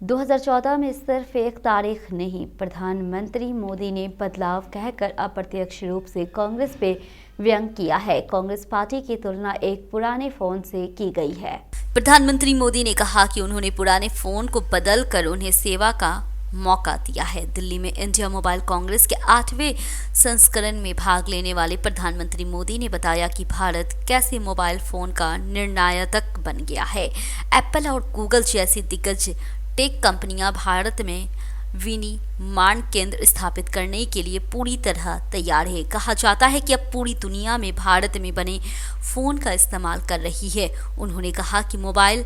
2014 में सिर्फ एक तारीख नहीं, प्रधानमंत्री मोदी ने बदलाव कहकर अप्रत्यक्ष रूप से कांग्रेस पे व्यंग किया है। कांग्रेस पार्टी की तुलना एक पुराने फोन से की गई है। प्रधानमंत्री मोदी ने कहा कि उन्होंने पुराने फोन को बदलकर उन्हें सेवा का मौका दिया है। दिल्ली में इंडिया मोबाइल कांग्रेस के 8वें संस्करण में भाग लेने वाले प्रधानमंत्री मोदी ने बताया कि भारत कैसे मोबाइल फोन का निर्णायक बन गया है। एप्पल और गूगल जैसी दिग्गज टेक कंपनियां भारत में विनिर्माण केंद्र स्थापित करने के लिए पूरी तरह तैयार है। कहा जाता है कि अब पूरी दुनिया में भारत में बने फोन का इस्तेमाल कर रही है। उन्होंने कहा कि मोबाइल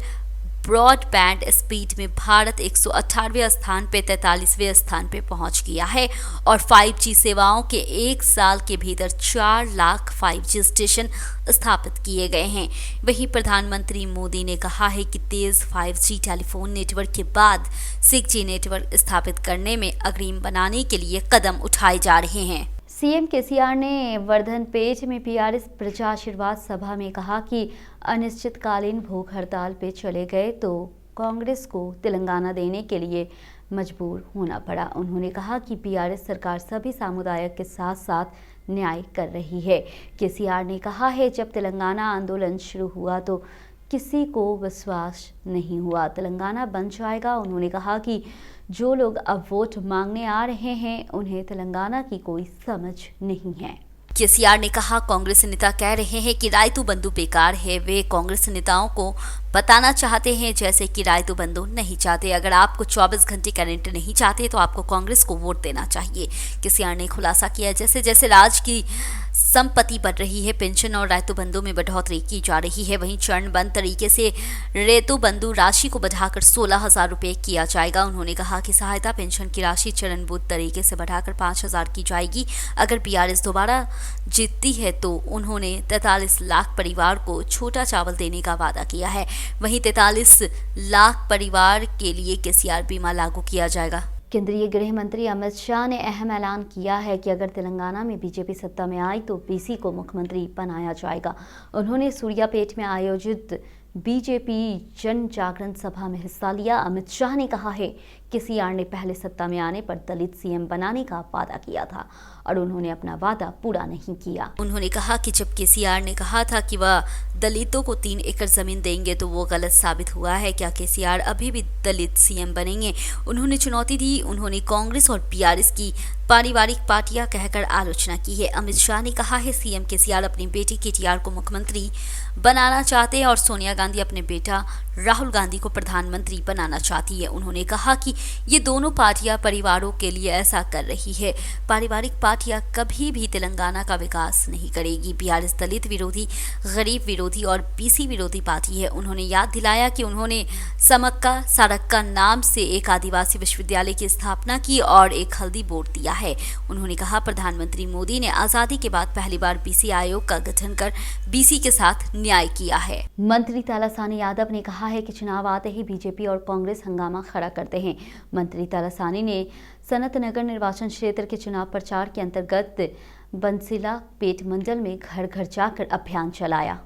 ब्रॉडबैंड स्पीड में भारत 118वें स्थान पे 43वें स्थान पे पहुंच गया है और 5G सेवाओं के एक साल के भीतर 4 लाख 5G स्टेशन स्थापित किए गए हैं। वहीं प्रधानमंत्री मोदी ने कहा है कि तेज 5G टेलीफोन नेटवर्क के बाद 6G नेटवर्क स्थापित करने में अग्रिम बनाने के लिए कदम उठाए जा रहे हैं। सीएम केसीआर ने वर्धनपेट में पीआरएस प्रजा आशीर्वाद सभा में कहा कि अनिश्चितकालीन भूख हड़ताल पे चले गए तो कांग्रेस को तेलंगाना देने के लिए मजबूर होना पड़ा। उन्होंने कहा कि पीआरएस सरकार सभी समुदायों के साथ साथ न्याय कर रही है। केसीआर ने कहा है, जब तेलंगाना आंदोलन शुरू हुआ तो किसी को विश्वास नहीं हुआ तेलंगाना बन जाएगा। उन्होंने कहा कि जो लोग अब वोट मांगने आ रहे हैं उन्हें तेलंगाना की कोई समझ नहीं है। केसीआर ने कहा, कांग्रेस नेता कह रहे हैं कि रायतू बंधु बेकार है। वे कांग्रेस नेताओं को बताना चाहते हैं जैसे कि रायतू बंधु नहीं चाहते। अगर आपको 24 घंटे करंट नहीं चाहते तो आपको कांग्रेस को वोट देना चाहिए। केसीआर ने खुलासा किया, जैसे जैसे राज्य की संपत्ति बढ़ रही है, पेंशन और रायतू बंधु में बढ़ोतरी की जा रही है। वहीं चरणबद्ध तरीके से रेतु बंधु राशि को बढ़ाकर 16,000 रुपये किया जाएगा। उन्होंने कहा कि सहायता पेंशन की राशि चरणबद्ध तरीके से बढ़ाकर 5,000 की जाएगी। अगर पीआरएस दोबारा जीतती है तो उन्होंने 43 लाख परिवार को छोटा चावल देने का वादा किया है। वहीं 43 लाख परिवार के लिए केसीआर बीमा लागू किया जाएगा। केंद्रीय गृह मंत्री अमित शाह ने अहम ऐलान किया है कि अगर तेलंगाना में बीजेपी सत्ता में आई तो पीसी को मुख्यमंत्री बनाया जाएगा। उन्होंने सूर्यापेट में आयोजित बीजेपी जन जागरण सभा में हिस्सा लिया। अमित शाह ने कहा है, केसीआर ने पहले सत्ता में आने पर दलित सीएम बनाने का वादा किया था और उन्होंने अपना वादा पूरा नहीं किया। उन्होंने कहा कि जब केसीआर ने कहा था कि वह दलितों को 3 एकड़ जमीन देंगे तो वो गलत साबित हुआ है। क्या केसीआर अभी भी दलित सीएम बनेंगे? उन्होंने चुनौती दी। उन्होंने कांग्रेस और पीआरएस की पारिवारिक पार्टियां कहकर आलोचना की है। अमित शाह ने कहा है, सीएम केसीआर अपनी बेटी केटीआर को मुख्यमंत्री बनाना चाहते हैं और सोनिया गांधी अपने बेटा राहुल गांधी को प्रधानमंत्री बनाना चाहती है। उन्होंने कहा कि ये दोनों पार्टियां परिवारों के लिए ऐसा कर रही है। पारिवारिक पार्टियां कभी भी तेलंगाना का विकास नहीं करेगी। पीआरएस दलित विरोधी, गरीब विरोधी और पीसी विरोधी पार्टी है। उन्होंने याद दिलाया कि उन्होंने समक्का सारक्का नाम से एक आदिवासी विश्वविद्यालय की स्थापना की और एक हल्दी बोर्ड दिया है। उन्होंने कहा, प्रधानमंत्री मोदी ने आजादी के बाद पहली बार बीसी आयोग का गठन कर बीसी के साथ न्याय किया है। मंत्री तालासानी यादव ने कहा है कि चुनाव आते ही बीजेपी और कांग्रेस हंगामा खड़ा करते हैं। मंत्री तालासानी ने सनत नगर निर्वाचन क्षेत्र के चुनाव प्रचार के अंतर्गत बंसीला पेट मंडल में घर घर जाकर अभियान चलाया।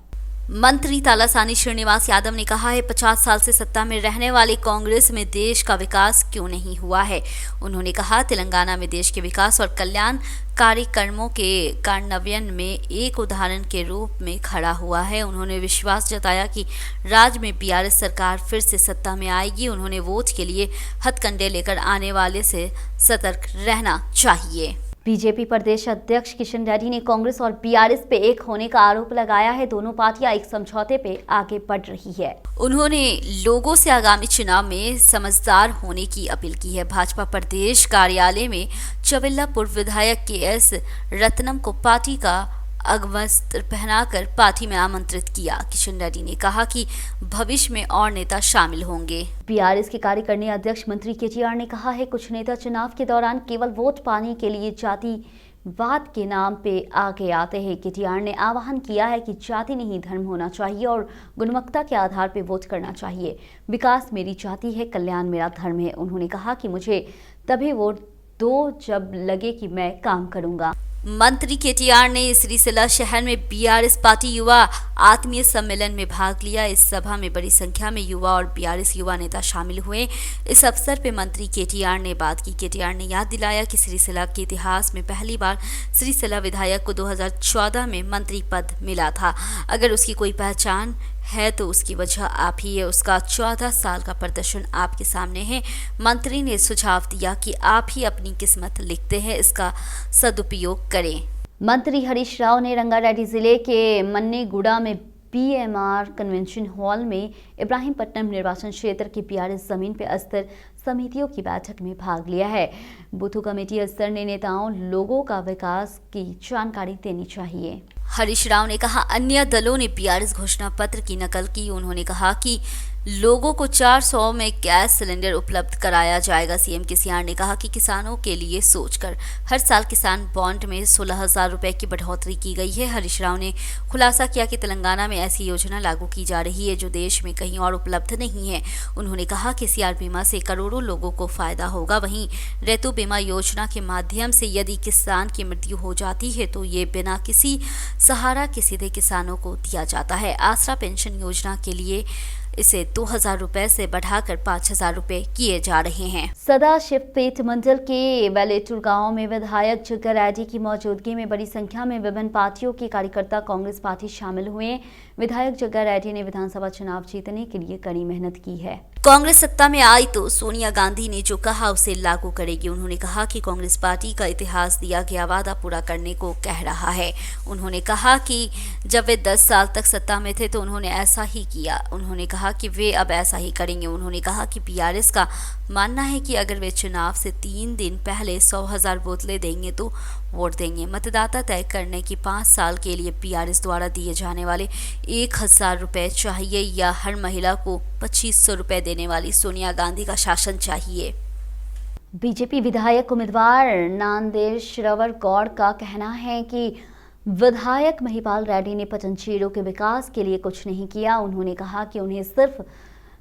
मंत्री तालासानी श्रीनिवास यादव ने कहा है, 50 साल से सत्ता में रहने वाली कांग्रेस में देश का विकास क्यों नहीं हुआ है। उन्होंने कहा, तेलंगाना में देश के विकास और कल्याण कार्यक्रमों के कार्यान्वयन में एक उदाहरण के रूप में खड़ा हुआ है। उन्होंने विश्वास जताया कि राज्य में पीआरएस सरकार फिर से सत्ता में आएगी। उन्होंने वोट के लिए हथकंडे लेकर आने वाले से सतर्क रहना चाहिए। बीजेपी प्रदेश अध्यक्ष किशन रेड्डी ने कांग्रेस और पीआरएस पे एक होने का आरोप लगाया है। दोनों पार्टियां एक समझौते पे आगे बढ़ रही है। उन्होंने लोगों से आगामी चुनाव में समझदार होने की अपील की है। भाजपा प्रदेश कार्यालय में चविल्ला पूर्व विधायक केएस रत्नम को पार्टी का अग्रवस्त्र पहनाकर पार्टी में आमंत्रित किया। किशन रेड्डी ने कहा कि भविष्य में और नेता शामिल होंगे। पीआरएस के कार्यकारिणी अध्यक्ष मंत्री केटीआर ने कहा है, कुछ नेता चुनाव के दौरान केवल वोट पाने के लिए जातिवाद के नाम पे आगे आते हैं। केटीआर ने आह्वान किया है कि जाति नहीं धर्म होना चाहिए और गुणवत्ता के आधार पर वोट करना चाहिए। विकास मेरी जाति है, कल्याण मेरा धर्म है। उन्होंने कहा कि मुझे तभी वोट दो जब लगे कि मैं काम करूंगा। मंत्री केटीआर ने श्रीसला शहर में बीआरएस पार्टी युवा आत्मीय सम्मेलन में भाग लिया। इस सभा में बड़ी संख्या में युवा और बीआरएस युवा नेता शामिल हुए। इस अवसर पर मंत्री केटीआर ने बात की। केटीआर ने याद दिलाया कि श्रीसला के इतिहास में पहली बार श्रीसला विधायक को 2014 में मंत्री पद मिला था। अगर उसकी कोई पहचान है तो उसकी वजह आप ही है। उसका 14 साल का प्रदर्शन आपके सामने है। मंत्री ने सुझाव दिया कि आप ही अपनी किस्मत लिखते हैं, इसका सदुपयोग करें। मंत्री हरीश राव ने रंगारेड्डी जिले के मन्नेगुड़ा में पीएमआर कन्वेंशन हॉल में इब्राहिमपट्टनम निर्वाचन क्षेत्र की बीआरएस जमीन पर अस्तर समितियों की बैठक में भाग लिया है। बूथ कमेटी स्तर ने नेताओं लोगों का विकास की जानकारी देनी चाहिए। हरीश राव ने कहा, अन्य दलों ने बीआरएस घोषणा पत्र की नकल की। उन्होंने कहा कि लोगों को 400 में गैस सिलेंडर उपलब्ध कराया जाएगा। सीएम केसीआर ने कहा कि किसानों के लिए सोचकर हर साल किसान बॉन्ड में 16,000 रुपए की बढ़ोतरी की गई है। हरीश राव ने खुलासा किया कि तेलंगाना में ऐसी योजना लागू की जा रही है जो देश में कहीं और उपलब्ध नहीं है। उन्होंने कहा कि केसीआर बीमा से करोड़ों लोगों को फायदा होगा। वहीं ऋतु बीमा योजना के माध्यम से यदि किसान की मृत्यु हो जाती है तो ये बिना किसी सहारा के सीधे किसानों को दिया जाता है। आसरा पेंशन योजना के लिए इसे 2,000 रुपए से बढ़ाकर 5,000 रुपए किए जा रहे हैं। सदाशिवपेट मंडल के वेलेटुर गांव में विधायक जग्गा रेड्डी की मौजूदगी में बड़ी संख्या में विभिन्न पार्टियों के कार्यकर्ता कांग्रेस पार्टी शामिल हुए। विधायक जग्गा रेड्डी ने विधानसभा चुनाव जीतने के लिए कड़ी मेहनत की है। कांग्रेस सत्ता में आई तो सोनिया गांधी ने जो कहा उसे लागू करेगी। उन्होंने कहा कि कांग्रेस पार्टी का इतिहास दिया गया वादा पूरा करने को कह रहा है। उन्होंने कहा कि जब वे 10 साल तक सत्ता में थे तो उन्होंने ऐसा ही किया। उन्होंने कहा कि वे अब ऐसा ही करेंगे। उन्होंने कहा कि बीआरएस का मानना है कि अगर वे चुनाव से 3 दिन पहले 100,000 बोतलें देंगे तो वोट देंगे। मतदाता तय करने की 5 साल के लिए बीआरएस द्वारा दिए जाने वाले 1,000 रुपए चाहिए या हर महिला को 2,500 रुपए देने वाली सोनिया गांधी का शासन चाहिए। बीजेपी विधायक उम्मीदवार नांदेड़ श्रवण गौड़ का कहना है कि विधायक महिपाल रेड्डी ने पटनचेरू के विकास के लिए कुछ नहीं किया। उन्होंने कहा कि उन्हें सिर्फ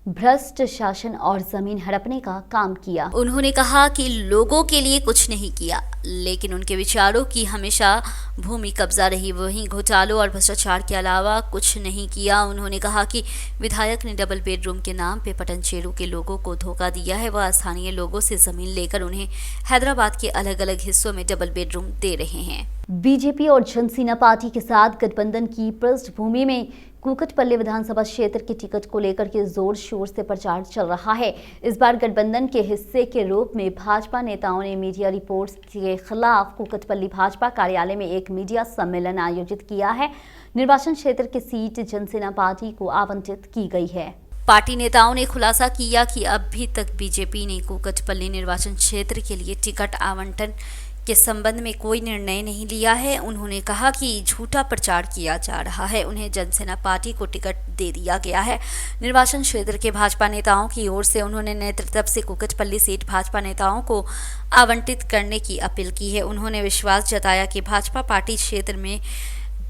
भ्रष्ट शासन और जमीन हड़पने का काम किया। उन्होंने कहा कि लोगों के लिए कुछ नहीं किया, लेकिन उनके विचारों की हमेशा भूमि कब्जा रही। वहीं घोटालों और भ्रष्टाचार के अलावा कुछ नहीं किया। उन्होंने कहा कि विधायक ने डबल बेडरूम के नाम पे पटनचेरू के लोगों को धोखा दिया है। वह स्थानीय लोगों से जमीन लेकर उन्हें हैदराबाद के अलग अलग हिस्सों में डबल बेडरूम दे रहे हैं। बीजेपी और जनसेना पार्टी के साथ गठबंधन की पृष्ठभूमि में कुकटपल्ली विधानसभा क्षेत्र की टिकट को लेकर के जोर शोर से प्रचार चल रहा है। इस बार गठबंधन के हिस्से के रूप में भाजपा नेताओं ने मीडिया रिपोर्ट्स के खिलाफ कुकटपल्ली भाजपा कार्यालय में एक मीडिया सम्मेलन आयोजित किया है। निर्वाचन क्षेत्र की सीट जनसेना पार्टी को आवंटित की गई है। पार्टी नेताओं ने खुलासा किया कि अभी तक बीजेपी ने कुकटपल्ली निर्वाचन क्षेत्र के लिए टिकट आवंटन के संबंध में कोई निर्णय नहीं लिया है। उन्होंने कहा कि झूठा प्रचार किया जा रहा है। उन्हें जनसेना पार्टी को टिकट दे दिया गया है। निर्वाचन क्षेत्र के भाजपा नेताओं की ओर से उन्होंने नेतृत्व से कुकटपल्ली सीट भाजपा नेताओं को आवंटित करने की अपील की है। उन्होंने विश्वास जताया कि भाजपा पार्टी क्षेत्र में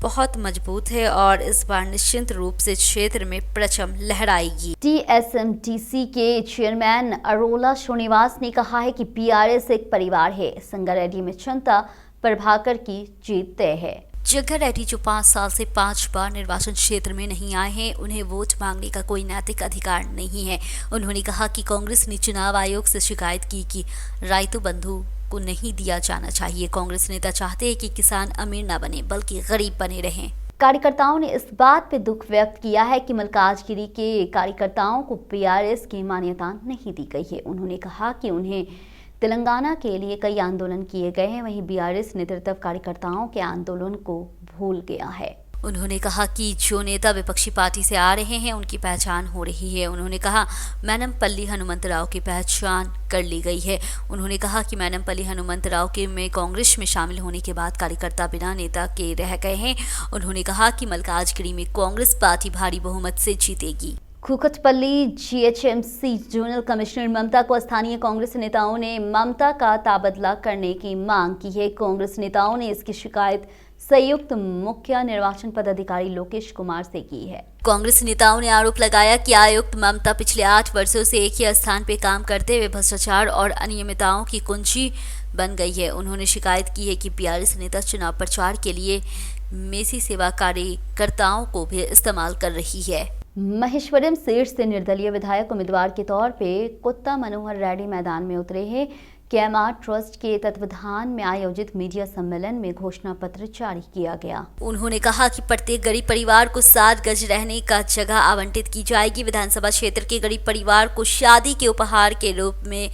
बहुत मजबूत है और इस बार निश्चित रूप से क्षेत्र में परचम लहराएगी। टीएसएमटीसी के चेयरमैन अरोला श्रीनिवास ने कहा है कि बीआरएस एक परिवार है। संगारेड्डी में जनता प्रभाकर की जीत तय है। जग्गा रेड्डी जो 5 साल से 5 बार निर्वाचन क्षेत्र में नहीं आए हैं, उन्हें वोट मांगने का कोई नैतिक अधिकार नहीं है। उन्होंने कहा कि कांग्रेस ने चुनाव आयोग से शिकायत की कि राइतु बंधु को नहीं दिया जाना चाहिए। कांग्रेस नेता चाहते हैं कि किसान अमीर न बने बल्कि गरीब बने रहें। कार्यकर्ताओं ने इस बात पे दुख व्यक्त किया है कि मल्काजगिरी के कार्यकर्ताओं को बीआरएस की मान्यता नहीं दी गई है। उन्होंने कहा कि उन्हें तेलंगाना के लिए कई आंदोलन किए गए हैं, वहीं बीआरएस नेतृत्व कार्यकर्ताओं के आंदोलन को भूल गया है। उन्होंने कहा कि जो नेता विपक्षी पार्टी से आ रहे हैं उनकी पहचान हो रही है। उन्होंने कहा मैनमपल्ली हनुमंतराव की पहचान कर ली गई है। उन्होंने कहा कि मैनमपल्ली हनुमंतराव के में कांग्रेस में शामिल होने के बाद कार्यकर्ता बिना नेता के रह गए हैं। उन्होंने कहा कि मल्काजगिरी में कांग्रेस पार्टी भारी बहुमत से जीतेगी। कुकटपल्ली जीएचएमसी जोनल कमिश्नर ममता को स्थानीय कांग्रेस नेताओं ने ममता का तबादला करने की मांग की है। कांग्रेस नेताओं ने इसकी शिकायत संयुक्त मुख्य निर्वाचन पदाधिकारी लोकेश कुमार से की है। कांग्रेस नेताओं ने आरोप लगाया कि आयुक्त ममता पिछले 8 वर्षों से एक ही स्थान पर काम करते हुए भ्रष्टाचार और अनियमितताओं की कुंजी बन गई है। उन्होंने शिकायत की है कि पीआरएस नेता चुनाव प्रचार के लिए मेसी सेवा कार्यकर्ताओं को भी इस्तेमाल कर रही है। महेश्वरम सीट से निर्दलीय विधायक उम्मीदवार के तौर पे कुत्ता मनोहर रेड्डी मैदान में उतरे हैं। केएमआर ट्रस्ट के तत्वाधान में आयोजित मीडिया सम्मेलन में घोषणा पत्र जारी किया गया। उन्होंने कहा कि प्रत्येक गरीब परिवार को 7 गज रहने का जगह आवंटित की जाएगी। विधानसभा क्षेत्र के गरीब परिवार को शादी के उपहार के रूप में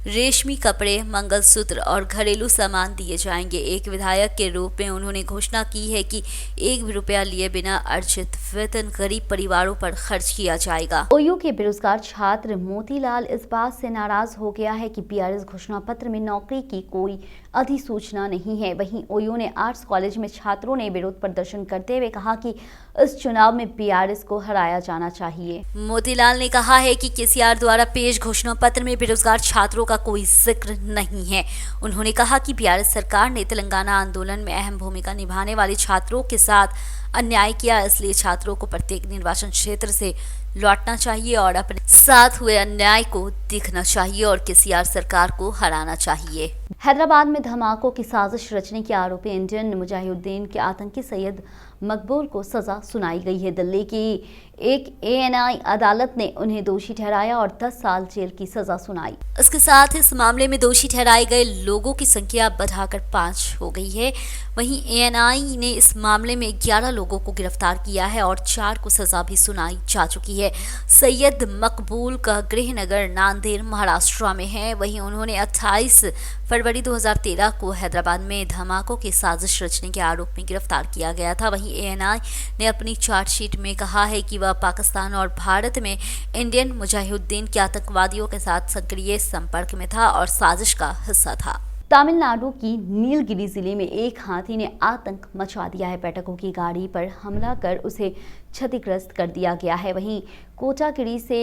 रेशमी कपड़े, मंगलसूत्र और घरेलू सामान दिए जाएंगे। एक विधायक के रूप में उन्होंने घोषणा की है कि 1 भी रुपया लिए बिना अर्जित वेतन गरीब परिवारों पर खर्च किया जाएगा। ओयू के बेरोजगार छात्र मोतीलाल इस बात से नाराज हो गया है कि पीआरएस घोषणा पत्र में नौकरी की कोई अधिसूचना नहीं है। वहीं ओयू ने आर्ट्स कॉलेज में छात्रों ने विरोध प्रदर्शन करते हुए कहा कि इस चुनाव में पीआरएस को हराया जाना चाहिए। मोतीलाल ने कहा है कि केसीआर द्वारा पेश घोषणा पत्र में बेरोजगार छात्रों का कोई जिक्र नहीं है। उन्होंने कहा कि पीआरएस सरकार ने तेलंगाना आंदोलन में अहम भूमिका निभाने वाले छात्रों के साथ अन्याय किया, इसलिए छात्रों को प्रत्येक निर्वाचन क्षेत्र से लौटना चाहिए और अपने साथ हुए अन्याय को देखना चाहिए और केसीआर सरकार को हराना चाहिए। हैदराबाद में धमाकों की साजिश रचने के आरोपी इंडियन मुजाहिदीन के आतंकी सैयद मकबूल को सजा सुनाई गई है। दिल्ली की एक एएनआई अदालत ने उन्हें दोषी ठहराया और 10 साल जेल की सजा सुनाई। इसके साथ इस मामले में दोषी ठहराए गए लोगों की संख्या बढ़ाकर 5 हो गई है। वहीं एएनआई ने इस मामले में 11 लोगों को गिरफ्तार किया है और 4 को सजा भी सुनाई जा चुकी है। सैयद मकबूल का गृह नगर नांदेड़ महाराष्ट्र में है। वहीं उन्होंने 28 फरवरी 2013 को हैदराबाद में धमाकों की साजिश रचने के आरोप में गिरफ्तार किया गया था। वहीं एएनआई ने अपनी चार्जशीट में कहा है कि वह पाकिस्तान और भारत में इंडियन मुजाहिदीन के आतंकवादियों के साथ सक्रिय संपर्क में था और साजिश का हिस्सा था। तमिलनाडु की नीलगिरी जिले में एक हाथी ने आतंक मचा दिया है। पर्यटकों की गाड़ी पर हमला कर उसे क्षतिग्रस्त कर दिया गया है। वहीं कोटागिरी से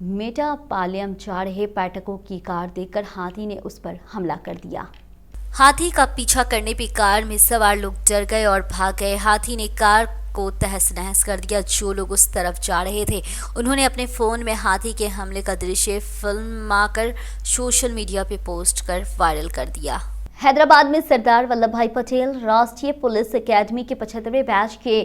मेटापालयम जा रहे पर्यटकों की कार देखकर हाथी ने उस पर हमला कर दिया। हाथी का पीछा करने पर कार में सवार लोग डर गए और भाग गए। हाथी ने कार को तहस नहस कर दिया। जो लोग उस तरफ जा रहे थे उन्होंने अपने फोन में हाथी के हमले का दृश्य फिल्माकर सोशल मीडिया पे पोस्ट कर वायरल कर दिया। हैदराबाद में सरदार वल्लभ भाई पटेल राष्ट्रीय पुलिस एकेडमी के 75वें बैच के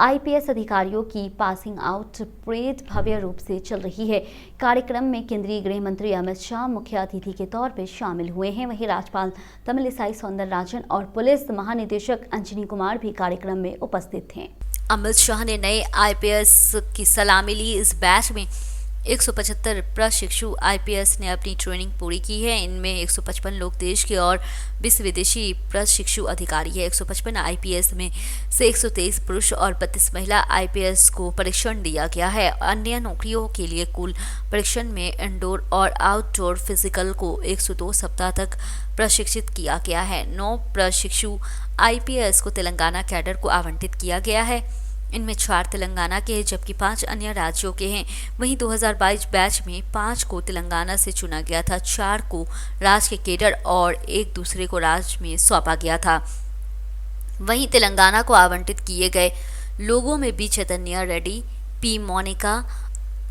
आईपीएस अधिकारियों की पासिंग आउट परेड भव्य रूप से चल रही है। कार्यक्रम में केंद्रीय गृह मंत्री अमित शाह मुख्य अतिथि के तौर पर शामिल हुए हैं। वहीं राज्यपाल तमिलिसाई सौंदरराजन और पुलिस महानिदेशक अंजनी कुमार भी कार्यक्रम में उपस्थित थे। अमित शाह ने नए आईपीएस की सलामी ली। इस बैच में 175 प्रशिक्षु आईपीएस ने अपनी ट्रेनिंग पूरी की है। इनमें 155 लोग देश के और 20 विदेशी प्रशिक्षु अधिकारी है। 155 आईपीएस में से 123 पुरुष और 32 महिला आईपीएस को प्रशिक्षण दिया गया है। अन्य नौकरियों के लिए कुल प्रशिक्षण में इंडोर और आउटडोर फिजिकल को 102 सप्ताह तक प्रशिक्षित किया गया है। 9 प्रशिक्षु आईपीएस को तेलंगाना कैडर को आवंटित किया गया है। इनमें 4 तेलंगाना के हैं जबकि 5 अन्य राज्यों के हैं। वहीं 2022 बैच में 5 को तेलंगाना से चुना गया था, 4 को राज्य के कैडर और एक दूसरे को राज्य में सौंपा गया था। वहीं तेलंगाना को आवंटित किए गए लोगों में बी चैतन्य रेड्डी, पी मोनिका,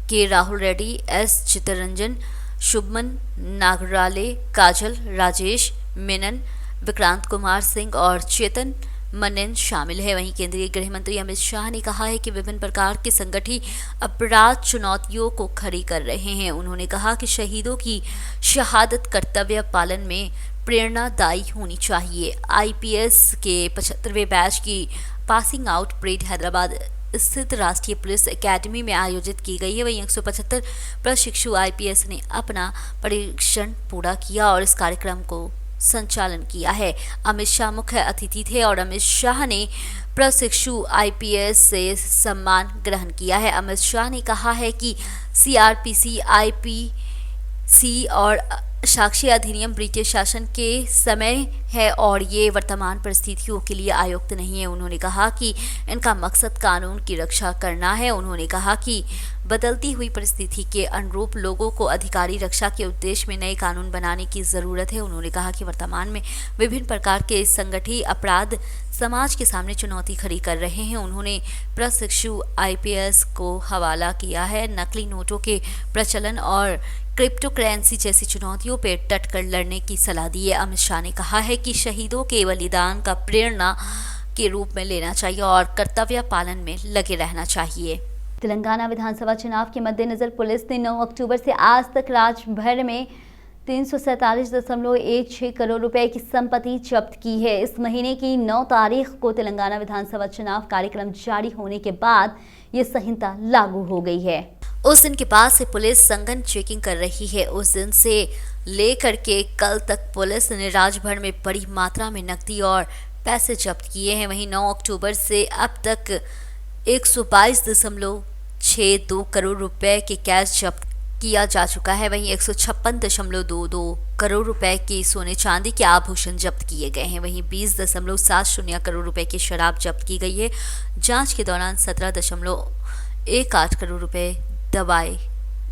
के राहुल रेड्डी, एस चित्तरंजन, शुभमन नागराले, काजल, राजेश मेनन, विक्रांत कुमार सिंह और चेतन मनन शामिल है। वहीं केंद्रीय गृह मंत्री अमित शाह ने कहा है कि विभिन्न प्रकार के संगठित अपराध चुनौतियों को खड़ी कर रहे हैं। उन्होंने कहा कि शहीदों की शहादत कर्तव्य पालन में प्रेरणादायी होनी चाहिए। आईपीएस के 75वें बैच की पासिंग आउट परेड हैदराबाद स्थित राष्ट्रीय पुलिस एकेडमी में आयोजित की गई है। वहीं 175 प्रशिक्षु आईपीएस ने अपना परीक्षण पूरा किया और इस कार्यक्रम को संचालन किया है। अमित शाह मुख्य अतिथि थे और अमित शाह ने प्रशिक्षु आईपीएस से सम्मान ग्रहण किया है। अमित शाह ने कहा है कि सीआरपीसी, आईपीसी और साक्ष्य अधिनियम ब्रिटिश शासन के समय है और ये वर्तमान परिस्थितियों के लिए आयुक्त नहीं है। उन्होंने कहा कि इनका मकसद कानून की रक्षा करना है। उन्होंने कहा कि बदलती हुई परिस्थिति के अनुरूप लोगों को अधिकारी रक्षा के उद्देश्य में नए कानून बनाने की जरूरत है। उन्होंने कहा कि वर्तमान में विभिन्न प्रकार के संगठित अपराध समाज के सामने चुनौती खड़ी कर रहे हैं। उन्होंने प्रशिक्षु IPS को हवाला किया है। नकली नोटों के प्रचलन और क्रिप्टो करेंसी जैसी चुनौतियों पर डट कर लड़ने की सलाह दी है। अमित शाह ने कहा है कि शहीदों के बलिदान का प्रेरणा के रूप में लेना चाहिए और कर्तव्य पालन में लगे रहना चाहिए। तेलंगाना विधानसभा चुनाव के मद्देनजर पुलिस ने 9 अक्टूबर से आज तक राज्य भर में 347.16 करोड़ रुपए की संपत्ति जब्त की है। इस महीने की 9 तारीख को तेलंगाना विधानसभा चुनाव कार्यक्रम जारी होने के बाद ये संहिता लागू हो गई है। उस दिन के बाद से पुलिस सघन चेकिंग कर रही है। उस दिन से लेकर के कल तक पुलिस ने राज्य भर में बड़ी मात्रा में नकदी और पैसे जब्त किए हैं। वहीं 9 अक्टूबर से अब तक 122.62 करोड़ रुपए के कैश जब्त किया जा चुका है। वहीं 156.22 करोड़ रुपए के सोने चांदी के आभूषण जब्त किए गए हैं। वहीं 20.70 करोड़ रुपए की शराब जब्त की गई है। जांच के दौरान 17.18 करोड़ रुपए दवाई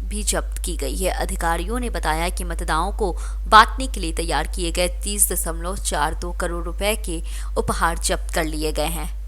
भी जब्त की गई है। अधिकारियों ने बताया कि मतदाताओं को बांटने के लिए तैयार किए गए 30.42 करोड़ रुपए के उपहार जब्त कर लिए गए हैं।